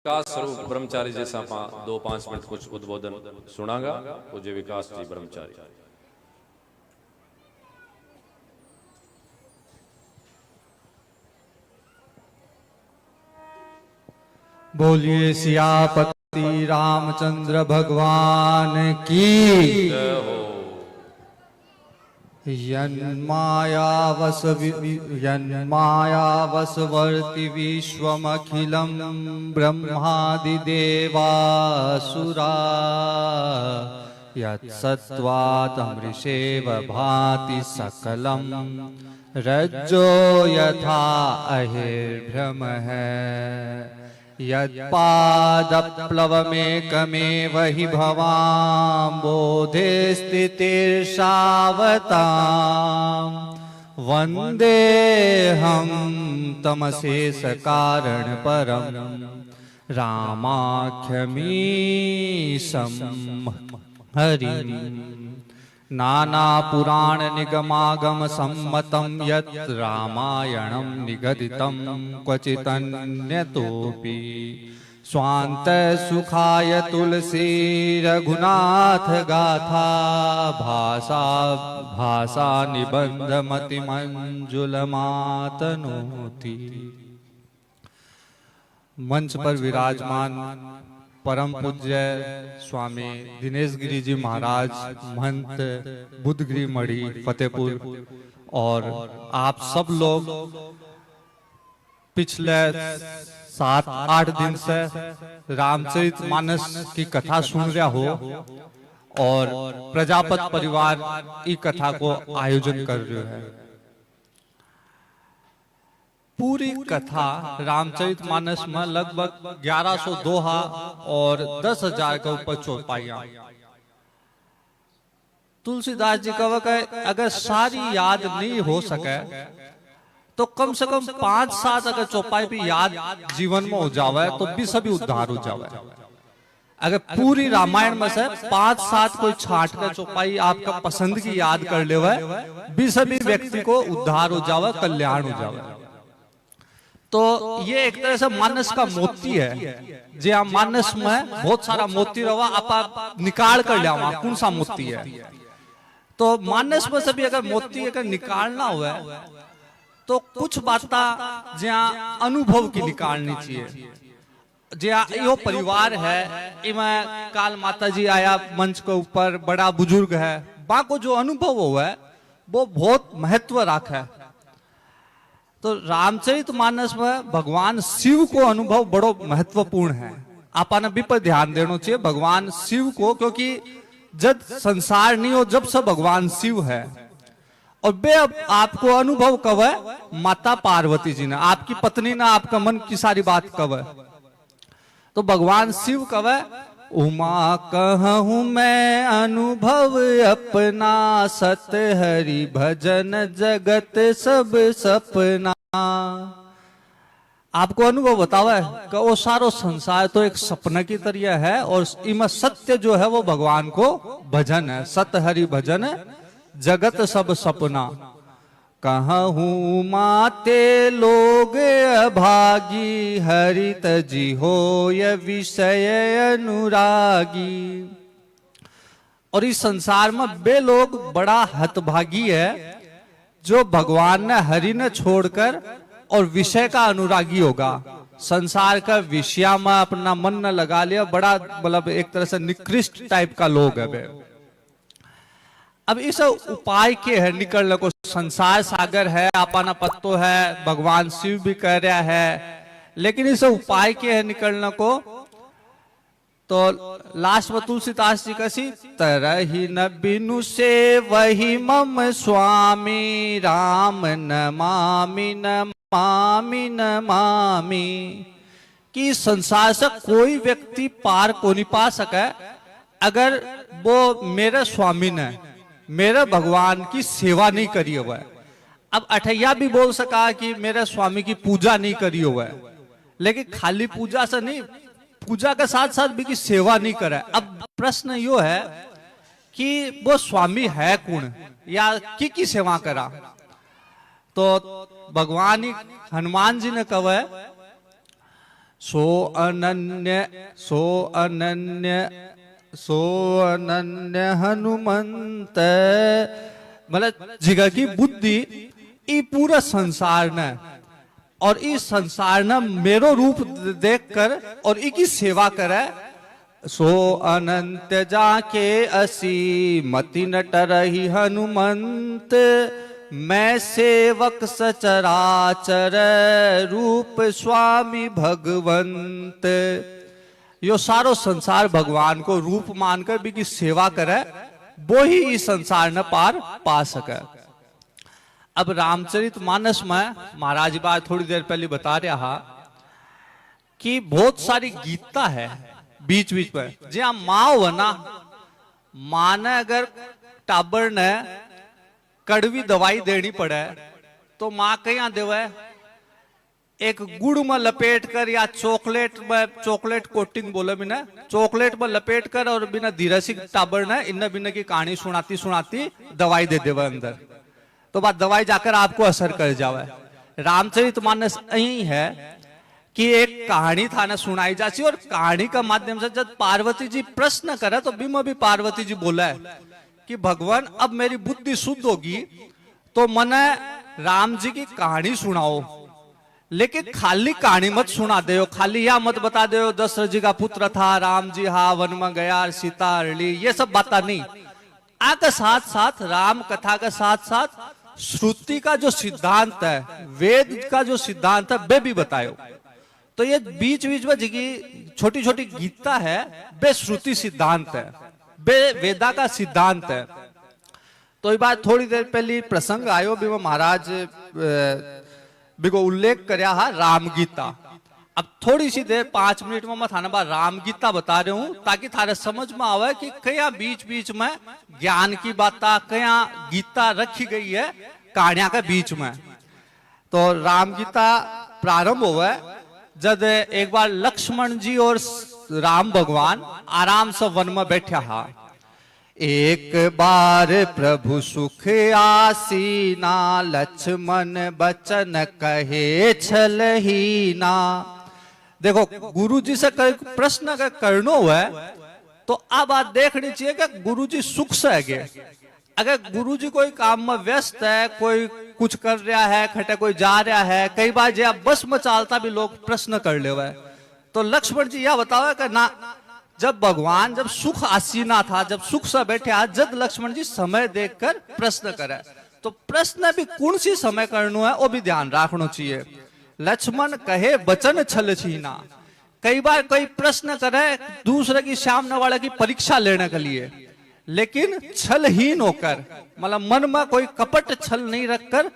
विकास स्वरूप ब्रह्मचारी जैसा 2-5 मिनट कुछ उद्बोधन सुनागा पूज्य विकास जी ब्रह्मचारी। बोलिए सियापति रामचंद्र भगवान की जय हो। यन्मायावसवर्ति विश्वमखिलं ब्रह्मादिदेवासुरा यत्सत्त्वादमृषेव भाति सकलं रज्जो यथा अहिर्भ्रमः यत्पादप्लवमेकमेव हि भवाम्बोधे स्थितिर्षावताम् वन्देऽहं तमशेषकारणपरं रामाख्यमीशं हरिम् नानापुराणनिगमागमसम्मतं यत् रामायणं निगदितं क्वचिदन्यतोऽपि स्वान्तसुखाय तुलसी रघुनाथ गाथा भाषा निबंधमतिमंजुलमातनोति। मंच पर विराजमान परम पूज्य स्वामी दिनेश गिरी जी महाराज महंत बुद्धगिरी मढ़ी फतेहपुर और आप सब लोग पिछले 7-8 दिन से रामचरितमानस की कथा सुन रहा हो और प्रजापत परिवार ई कथा को आयोजन कर रहे हैं। पूरी कथा रामचरितमानस में लगभग 1100 दोहा और 10,000 के ऊपर चौपाइयां। तुलसीदास जी का वह अगर सारी याद नहीं हो सके तो कम से कम 5-7 अगर चौपाई भी याद जीवन में हो जावे तो भी सभी उद्धार हो जावे। अगर पूरी रामायण में से 5-7 कोई छाट कर चौपाई आपका पसंद की याद कर ले भी सभी व्यक्ति को उद्धार हो जावे, कल्याण हो जावे। तो ये एक तरह से मानस का मोती है जे आप मानस में बहुत सारा मोती रवा आप निकाल कर लिया कौन सा मोती है। तो मानस में से भी अगर मोती अगर निकालना हुआ तो कुछ बातें जहाँ अनुभव की निकालनी चाहिए। जहाँ यो परिवार है इमें काल माता जी आया मंच के ऊपर, बड़ा बुजुर्ग है, बाको जो अनुभव हुआ है वो बहुत महत्व रखा है। तो रामचरितमानस में भगवान शिव को अनुभव बड़ो महत्वपूर्ण है। आपने भी पर ध्यान देना चाहिए भगवान शिव को, क्योंकि जब संसार नहीं हो जब से भगवान शिव है। और बे अब आपको अनुभव कब है माता पार्वती जी ने, आपकी पत्नी ने आपका मन की सारी बात कब है। तो भगवान शिव कब है उमा कहूँ मैं अनुभव अपना सत हरि भजन जगत सब सपना। आपको अनुभव बतावा है कि वो सारो संसार तो एक सपना की तरह है और इनमें सत्य जो है वो भगवान को भजन है। सत हरि भजन जगत सब सपना कहूँ माते लोग अभागी हरित जी हो य विषय अनुरागी। और इस संसार में वे लोग बड़ा हतभागी है जो भगवान ने हरि ने छोड़कर और विषय का अनुरागी होगा। संसार का विषय में अपना मन न लगा लिया, बड़ा मतलब एक तरह से निकृष्ट टाइप का लोग है वे। अब इस उपाय के है निकलने को, संसार सागर है आपना पत्तो है, भगवान शिव भी कह रहा है, लेकिन इस उपाय के है निकलने को। तो लास्ट में तुलसीदास जी कसी तरही न बिनु से वही मम स्वामी राम नमामि नमामि नमामि। कि संसार से कोई व्यक्ति पार को नहीं पा सके अगर वो मेरे स्वामी ने मेरे भगवान की सेवा नहीं करी हुआ है। अब अठैया भी बोल सका कि मेरे स्वामी की पूजा नहीं करी हुआ है, लेकिन खाली पूजा से नहीं, पूजा के साथ साथ भी की सेवा नहीं करे। अब प्रश्न यो है कि वो स्वामी है कौन या की सेवा करा। तो भगवान हनुमान जी ने कहा सो अनन्य हनुमंत, मतलब जिगर की बुद्धि ई पूरा संसार ने और इस संसार ने मेरो रूप देखकर और इकी सेवा करे। सो अनंत जाके असी मति न टरही हनुमंत, मैं सेवक सचराचर रूप स्वामी भगवंत। यो सारो संसार भगवान को रूप मानकर भी की सेवा करे, वो ही इस संसार ने पार पा सके। अब रामचरित मानस में महाराज जी बात थोड़ी देर पहले बता रहा कि बहुत सारी गीता है बीच बीच में, जहां माँ हो ना, माँ ने अगर टाबर ने कड़वी दवाई देनी पड़े तो माँ कहीं देवे, एक गुड़ में लपेट कर या चॉकलेट कोटिंग बोले बिना, चॉकलेट में लपेट कर और बिना धीरे से टाबर ने इन बिना की कहानी सुनाती सुनाती दवाई दे देवे अंदर, तो बात दवाई जाकर आपको असर कर जावे। रामचरितमानस यही है कि एक कहानी थाने सुनाई जाती और कहानी का माध्यम से जब पार्वती जी प्रश्न करे तो बीमा भी पार्वती जी बोला है कि भगवान अब मेरी बुद्धि शुद्ध होगी तो मने राम जी की कहानी सुनाओ, लेकिन खाली कहानी मत सुना दे, खाली या मत बता दे दशरथ जी का पुत्र था, राम जी हाँ वन में गया, सीता ली, ये सब बात नहीं। आके साथ साथ राम कथा के साथ साथ श्रुति का जो सिद्धांत है, वेद का जो सिद्धांत है, वे भी बतायो। तो ये बीच बीच में जिगी छोटी छोटी गीता है, वे श्रुति सिद्धांत है, वे वेदा का सिद्धांत है। तो ये बात थोड़ी देर पहले प्रसंग आयो भी वो महाराज बिको उल्लेख करया है राम गीता। अब थोड़ी सी देर 5 मिनट में मैं थाने बाद राम गीता बता रहा हूं ताकि थारे समझ में आवे कि कया बीच बीच में ज्ञान की बात, कया गीता रखी गई है कहानियां के बीच में। तो राम गीता प्रारंभ हुआ जब एक बार लक्ष्मण जी और राम भगवान आराम से वन में बैठा हा। एक बार प्रभु सुख आसीना, लक्ष्मण बचन कहे छलहीना। देखो गुरु जी से प्रश्न का करनो हुआ तो अब बात देखनी चाहिए कि गुरु जी सुख से है। अगर गुरु जी कोई काम में व्यस्त है, कोई कुछ कर रहा है, खटे कोई जा रहा है, कई बार जो बस में चालता भी लोग प्रश्न कर ले हुए, तो लक्ष्मण जी यह बताओ कि ना, जब भगवान जब सुख आसीना था, जब सुख से बैठे आज, जब लक्ष्मण जी समय देखकर प्रश्न करे, तो प्रश्न भी कौन सी समय करना है वो भी ध्यान रखना चाहिए। लक्ष्मण कहे बचन छल छीना। कई बार कोई प्रश्न करे दूसरे की सामने वाले की परीक्षा लेने के लिए, लेकिन छलहीन होकर, मतलब मन में कोई कपट छल नहीं रखकर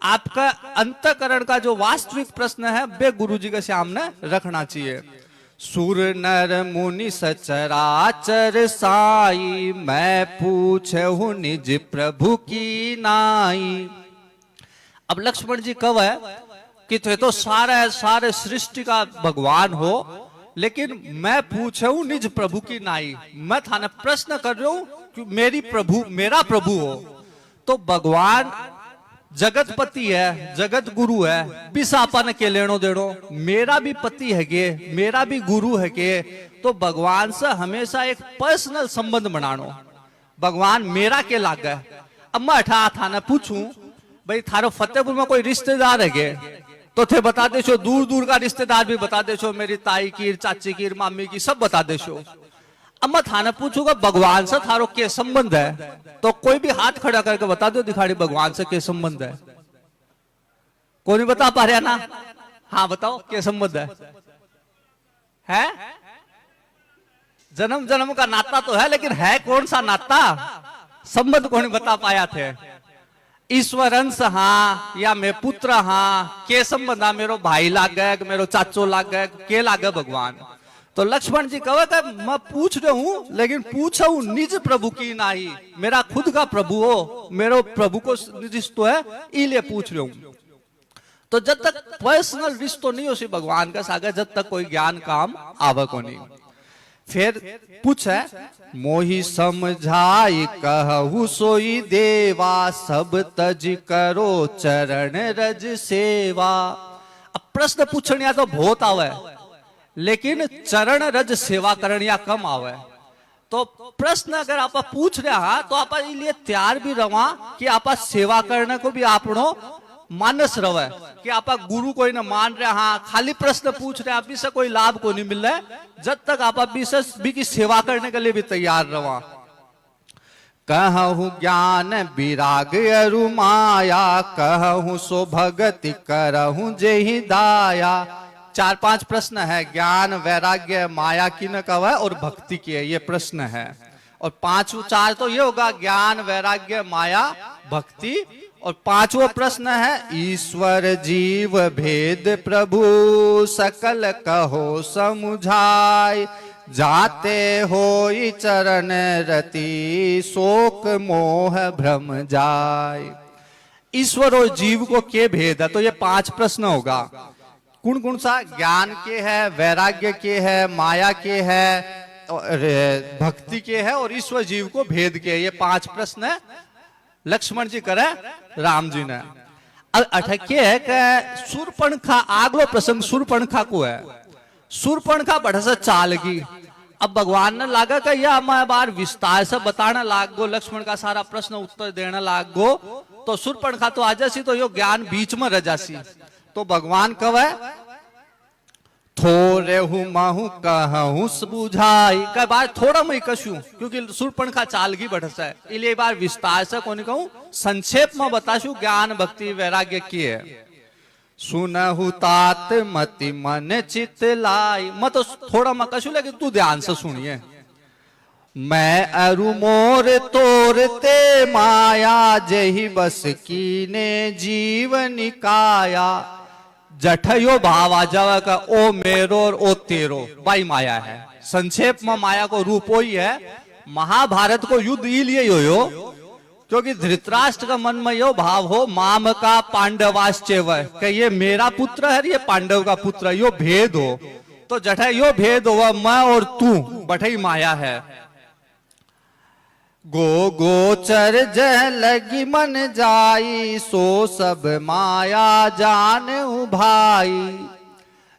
आपका अंतःकरण का जो वास्तविक प्रश्न है वे गुरु जी के सामने रखना चाहिए। सुर नर मुनि सचराचर साई, मैं पूछहु निज प्रभु की नाई। अब लक्ष्मण जी कब है कि तो सारे सृष्टि का भगवान हो, लेकिन मैं पूछूं निज प्रभु की नाई, मैं थाने प्रश्न कर रहा हूं कि मेरा प्रभु हो। तो भगवान जगतपति है, जगत गुरु है, बिसापन के लेनो देनो, मेरा भी पति है के, मेरा भी गुरु है के, तो भगवान से हमेशा एक पर्सनल संबंध बनानो। भगवान मेरा के लाग है। अब मैं अठा थाने पूछूं भाई थारो फतेहपुर में कोई रिश्तेदार है के, तो थे बता दे छो, दूर दूर का रिश्तेदार भी बता दे छो, मेरी ताई की, चाची की, मामी की, सब बता दे छो। अब मैं थाने पूछूंगा भगवान से थारो के संबंध है, तो कोई भी हाथ खड़ा करके बता दो दिखाड़ी भगवान से के संबंध है। कोई नहीं बता पा रहा ना? हाँ बताओ के संबंध है? जन्म जन्म का नाता तो है, लेकिन है कौन सा नाता, संबंध कौन नहीं बता पाया थे। ईश्वर अंश हाँ या मैं पुत्र हाँ, के संबंध हाँ, मेरो भाई लाग गए, मेरो चाचो लाग गए, के लाग गए भगवान। तो लक्ष्मण जी कहे मैं पूछ रहा हूं, लेकिन पूछा हूं निज प्रभु की नाई, मेरा खुद का प्रभु हो, मेरो प्रभु को रिश्तो है, इसलिए पूछ रहा हूं। तो जब तक पर्सनल रिश्तो नहीं हो सी भगवान का सागर, जब तक कोई ज्ञान काम आवे को नहीं। फिर पूछे मोहि समझाई कहु सोई देवा, सब तज करो चरण रज सेवा। अब प्रश्न पूछने तो बहुत आवे, लेकिन चरण रज सेवा करनिया कम आवे। तो प्रश्न अगर आप पूछ रहे हैं तो आप लिए तैयार भी रवा कि आप सेवा करने को भी आपनो मानस रवे कि आप गुरु कोई न मान रहे, हाँ खाली प्रश्न पूछ रहे, आप से कोई लाभ को नहीं मिल रहा है, जब तक आप भी की सेवा करने के लिए भी तैयार रवा। कहूँ ज्ञान विराग अरु माया, कहूँ सो भगति करहूँ जेहि दाया। 4-5 प्रश्न है, ज्ञान वैराग्य माया की न कव है और भक्ति की है, ये प्रश्न है। और 4 तो ये होगा, ज्ञान वैराग्य माया भक्ति। और 5वां प्रश्न है, ईश्वर जीव भेद प्रभु सकल कहो समुझाय, जाते होई चरण रति शोक मोह भ्रम जाय। ईश्वर और जीव को के भेद है, तो ये 5 प्रश्न होगा। कौन कौन सा? ज्ञान के है, वैराग्य के है, माया के है, भक्ति के है और ईश्वर जीव को भेद के है। ये 5 प्रश्न लक्ष्मण जी करे राम जी ने। अब अटके है कि सूर्पणखा, आगलो प्रसंग सूर्पणखा को है। सूर्पणखा बढ़ से चालगी। अब भगवान ने लागा कि यह मैं बार विस्तार से बताना लाग गो, लक्ष्मण का सारा प्रश्न उत्तर देना लाग गो, तो सूर्पणखा तो आ जासी, तो यो ज्ञान बीच में रह जासी। तो भगवान कवे थोड़े हूँ महू कहूँ बुझाई, कई बार थोड़ा मैं कशू, क्योंकि सूर्पणखा चालगी बढ़स है, इसलिए बार विस्तार से कौन कहूँ, संक्षेप में बताशू ज्ञान भक्ति वैराग्य की है। सुनहु तात मति मन चित लाई, मैं तो थोड़ा मैं कशू, लेकिन तू ध्यान से सुनिए। मैं अरु मोर तोरते माया, जही बस कीने जीवन काया। जठयो भाव आ जावा का ओ मेरो और ओ तेरो, बाई माया है। संक्षेप में माया को रूप ही है। महाभारत को युद्ध इसलिए हो क्योंकि धृतराष्ट्र का मन में यो भाव हो, माम का पांडवाश्चैव, कि ये मेरा पुत्र है, ये पांडव का पुत्र है, यो भेद हो। तो जठा यो भेद हो, मैं और तू बठई माया है। गो गोचर जह लगी मन जाई, सो सब माया जान भाई।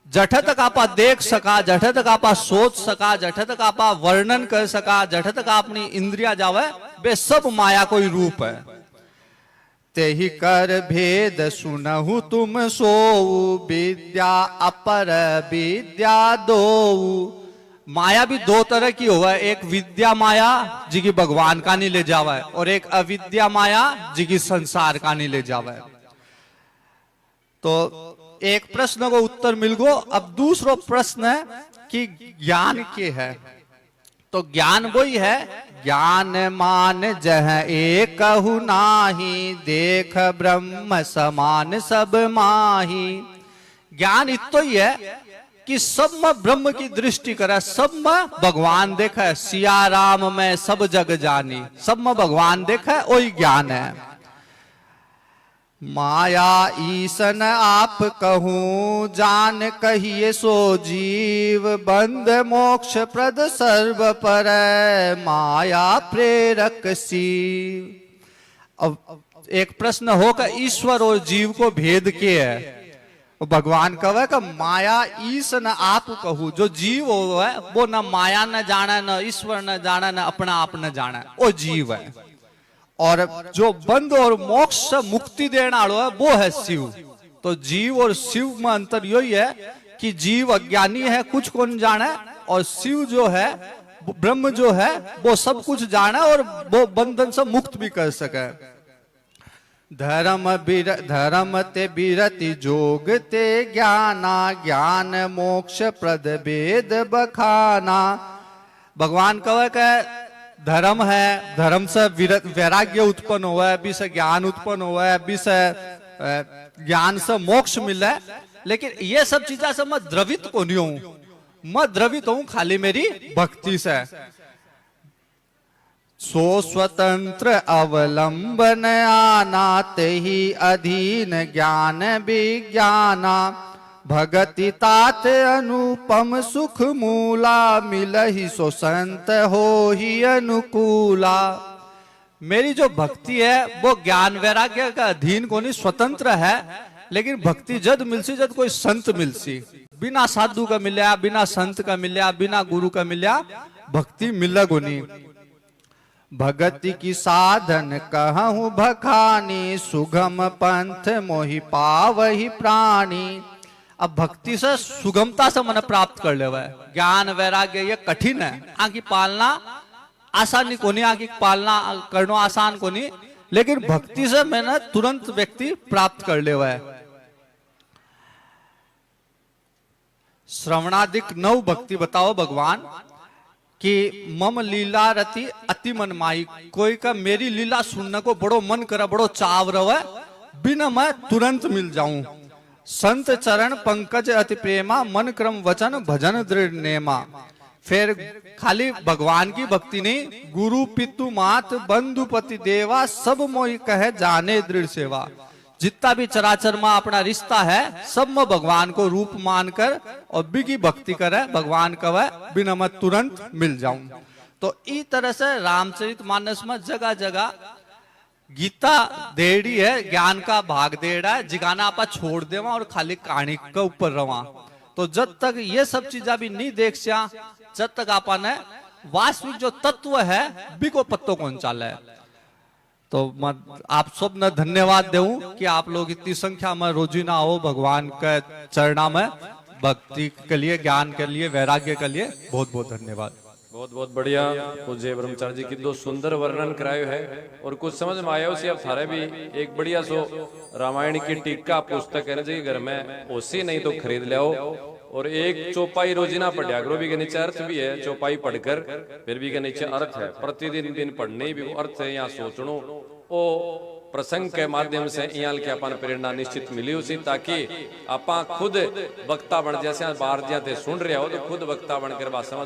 जठ तक आपा देख सका, जठ तक आपा सोच सका, जठ तक आपा वर्णन कर सका, जठ तक अपनी इंद्रिया जावे, वे सब माया कोई रूप है। तेहि कर भेद सुनहु तुम सोऊ, विद्या अपर विद्या दोऊ। माया भी 2 तरह की हुआ है, एक विद्या माया जी की भगवान का नहीं ले जावा है, और एक अविद्या माया जी की संसार का नहीं ले जावा है। तो एक प्रश्न को उत्तर मिल गो। अब दूसरा प्रश्न है कि ज्ञान के है। तो ज्ञान वही है, ज्ञान मान जह एक नाही, देख ब्रह्म समान सब माही। ज्ञान इतो ही है कि सब में ब्रह्म की दृष्टि करे, सब में भगवान देखा, सिया राम में सब जग जानी, सब में भगवान देखा, वही ज्ञान है। माया ईसन आप कहूं, जान कहिए सो जीव, बंद मोक्ष प्रद सर्व पर, माया प्रेरक शिव। अब एक प्रश्न हो कि ईश्वर और जीव को भेद के है। भगवान कहे कि माया ईस न आप कहूं, जो जीव हो है वो न माया न जाना, न ईश्वर न जाना, न अपना आप न जाना, वो जीव है। और जो बंध और मोक्ष से मुक्ति देने वाला है वो है शिव। तो जीव और शिव में अंतर यही है कि जीव अज्ञानी है, कुछ को नहीं जाना, और शिव जो है, ब्रह्म जो है, वो सब कुछ जाना और वो बंधन से मुक्त भी कर सके। धर्म ते बिरति जोग ते ज्ञाना, ज्ञान मोक्ष प्रद वेद बखाना। भगवान कहे कि धर्म है, धर्म से वैराग्य उत्पन्न हुआ है, अभी से ज्ञान उत्पन्न हुआ है, अभी से ज्ञान से मोक्ष मिला है। लेकिन ये सब चीजें से मैं द्रवित को नहीं हूं, मैं द्रवित हूं खाली मेरी भक्ति से। सो स्वतंत्र अवलंबन आना, तेहि अधीन ज्ञान विज्ञाना। भगति तात अनुपम सुख मूला, मिलहि सो संत हो ही अनुकूला। मेरी जो भक्ति है वो ज्ञान वैराग्य का अधीन को नहीं, स्वतंत्र है, लेकिन भक्ति जद मिलसी जद कोई संत मिलसी, बिना साधु का मिलया, बिना संत का मिलया, बिना गुरु का मिलया भक्ति मिलगो नहीं। भगति की साधन कहूँ भखानी, सुगम पंथ मोहि पावहि प्राणी। अब भक्ति से सुगमता से मन प्राप्त कर लेवा है। ज्ञान वैराग्य ये कठिन है, आंकी पालना आसानी को नहीं, आंकी पालना करना आसान को नहीं, लेकिन भक्ति से मैंने तुरंत व्यक्ति प्राप्त कर लेवा है। श्रवणादिक 9 भक्ति बताओ भगवान कि मम लीला रति अति मन माई। कोई का मेरी लीला सुनने को बड़ो मन करा, बड़ो चाव रहा, बिना मैं तुरंत मिल जाऊं। संत चरण पंकज अति प्रेमा, मन क्रम वचन भजन दृढ़ नेमा। फिर खाली भगवान की भक्ति नहीं, गुरु पितु मात बंधु पति देवा, सब मोहि कहे जाने दृढ़ सेवा। जितना भी चराचर में अपना रिश्ता है, सब में भगवान को रूप मानकर और बिकी भक्ति करे, भगवान कवे बिना मैं तुरंत मिल जाऊं। तो इस तरह से रामचरितमानस में जगह जगह गीता देड़ी है, ज्ञान का भाग देड़ा है, जिगाना आपा छोड़ देवा और खाली कहानी के ऊपर रवा। तो जब तक ये सब चीज अभी नहीं देख सिया, जब तक आपा ने वास्तविक जो तत्व है बिको पत्तो कौन चाले है। तो मैं आप सब ने धन्यवाद दूं कि आप लोग इतनी संख्या में रोजीना हो भगवान के चरणा में, भक्ति के लिए, ज्ञान के लिए, वैराग्य के लिए बहुत बहुत धन्यवाद। बहुत बहुत बढ़िया पूज्य ब्रह्मचारी जी की दो सुंदर वर्णन करायो है, और कुछ समझ में आया उसी अब थारे भी एक बढ़िया सो रामायण की टीका पुस्तक है ना जी, घर में उसी नहीं तो खरीद लियाओ, और एक चौपाई रोजीना पढ़ा करो। भी के नीचे अर्थ भी है, चौपाई पढ़कर फिर भी के नीचे अर्थ है, प्रतिदिन दिन पढ़ने भी अर्थ है, यहाँ सोचनो ओ प्रसंग के माध्यम से यहाँ के अपन प्रेरणा निश्चित मिली उसी, ताकि आपा खुद वक्ता बन जैसे बाहर जाते सुन रहे हो तो खुद वक्ता बनकर बात समझ